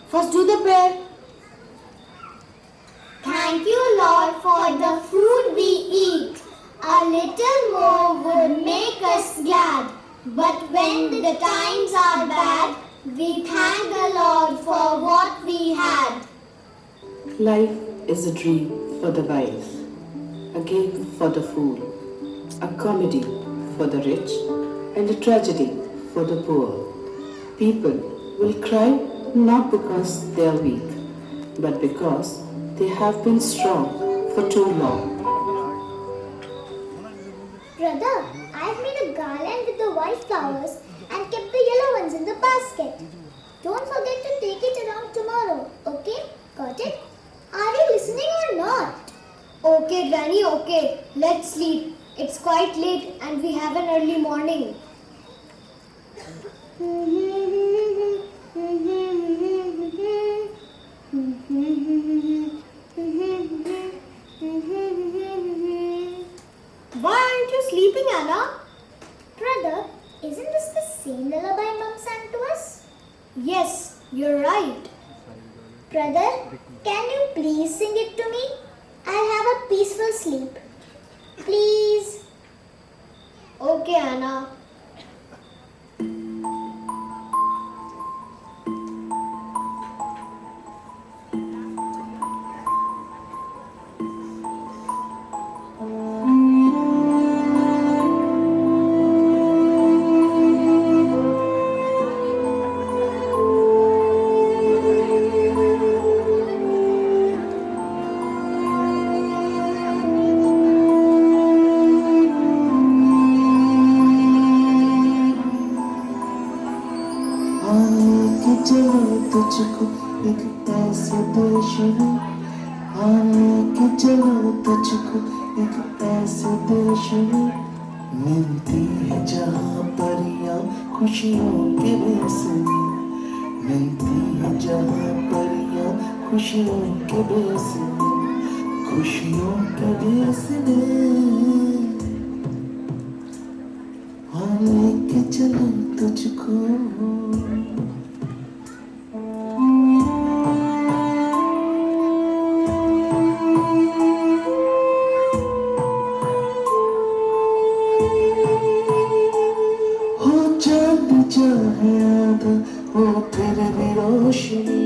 First do the prayer. Thank you, Lord, for the food we eat. A little more would make us glad. But when the times are bad, we thank the Lord for what we had. Life is a dream for the wise, a game for the fool, a comedy for the rich, and a tragedy for the poor. People will cry not because they are weak, but because they have been strong for too long. Brother, I've made a garland with the white flowers and kept the yellow ones in the basket. Don't forget to take it around tomorrow, okay? Got it? Are you listening or not? Okay, Granny, okay. Let's sleep. It's quite late and we have an early morning. Why aren't you sleeping, Anna? Brother, isn't this the same lullaby Mom sang to us? Yes, you're right. Brother, can you please sing it to me? I'll have a peaceful sleep. Please. Okay, Anna. तुझको एक ऐसे देश में आने के चलो तुझको एक ऐसे देश में मिलती है जहाँ परियां खुशियों के भेस में मिलती है जहाँ परियां खुशियों के भेस में खुशियों के भेस में आने के चलो तुझको वो फिर भी रोशनी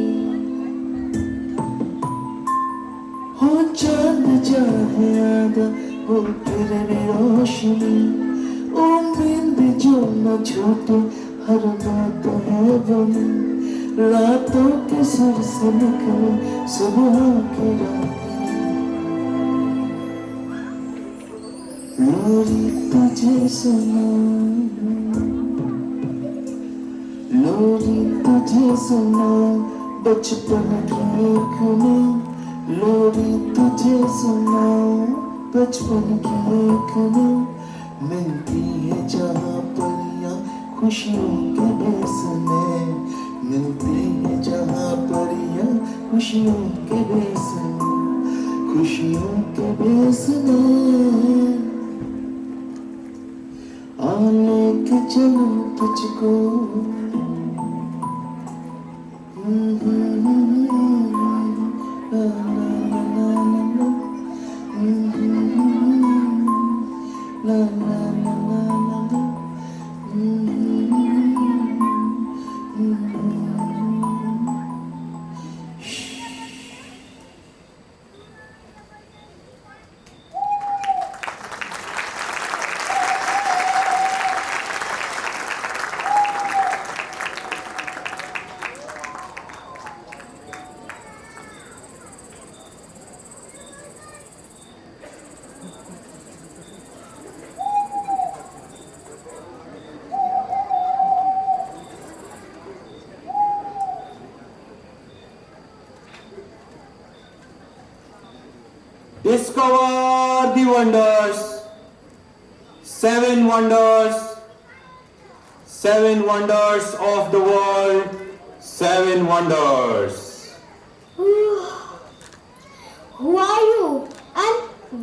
हो चांद चाहे आधा वो फिर भी रोशनी उम्मीद जो न छूटे हर बात है बनी रातों के सुर से निकले सुबह की रानी लोरी तुझे सुनाऊं लोरी तुझे सुनाऊं बचपन की एक में लोरी तुझे सुनाऊं बचपन की एक में मिलती है जहाँ परियां खुशियों के बेस में मिलती है जहाँ परियां खुशियों के बेस में खुशियों के बेस में आ लेके चलो तुझको Discover the wonders. 7 wonders. 7 wonders of the world. 7 wonders. Who are you? And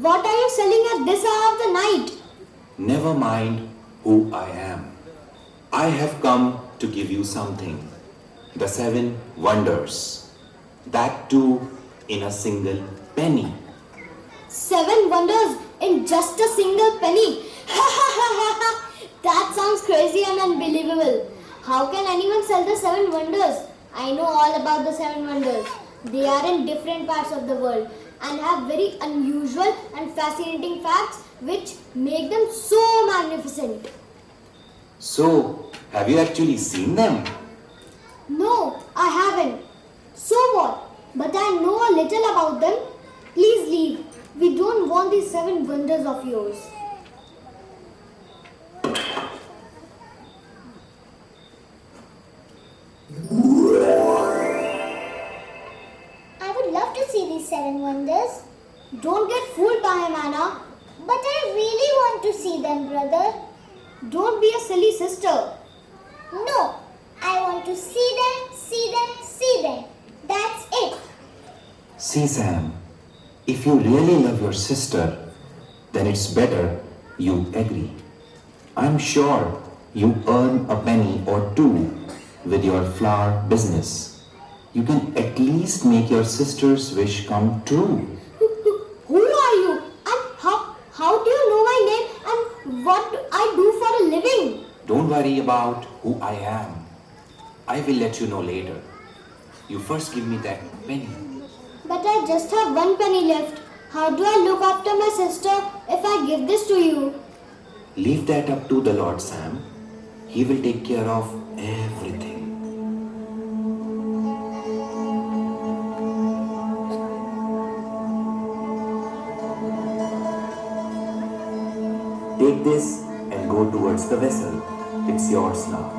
what are you selling at this hour of the night? Never mind who I am. I have come to give you something. The 7 wonders. That too in a single penny. 7 wonders in just a single penny. That sounds crazy and unbelievable. How can anyone sell the 7 wonders? I know all about the 7 wonders. They are in different parts of the world and have very unusual and fascinating facts which make them so magnificent. So, have you actually seen them? No, I haven't. So what? But I know a little about them. Please leave. We don't want these 7 wonders of yours. I would love to see these 7 wonders. Don't get fooled by him, Anna. But I really want to see them, brother. Don't be a silly sister. No, I want to see them, see them, see them. That's it. See, Sam, if you really love your sister, then it's better you agree. I'm sure you earn a penny or two with your flower business. You can at least make your sister's wish come true. Who are you? And how do you know my name and what I do for a living? Don't worry about who I am. I will let you know later. You first give me that penny. But I just have 1 penny left. How do I look after my sister if I give this to you? Leave that up to the Lord, Sam. He will take care of everything. Take this and go towards the vessel. It's yours now.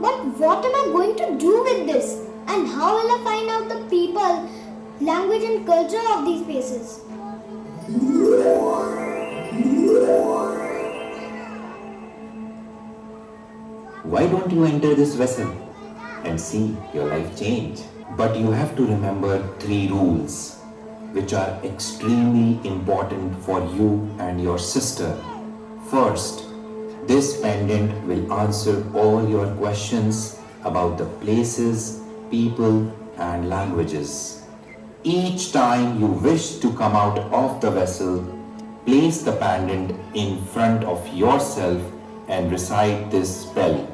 But what am I going to do with this? And how will I find out the people, language and culture of these places? Why don't you enter this vessel and see your life change? But you have to remember 3 rules which are extremely important for you and your sister. First, this pendant will answer all your questions about the places, people and languages. Each time you wish to come out of the vessel, place the pendant in front of yourself and recite this spell.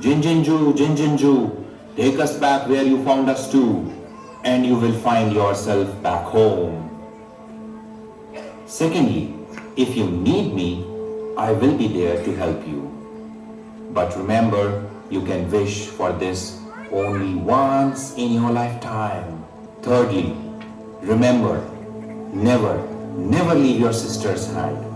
Jinjinju, Jinjinju, take us back where you found us to, and you will find yourself back home. Secondly, if you need me, I will be there to help you. But remember, you can wish for this only once in your lifetime. Thirdly, remember, never leave your sister's hand.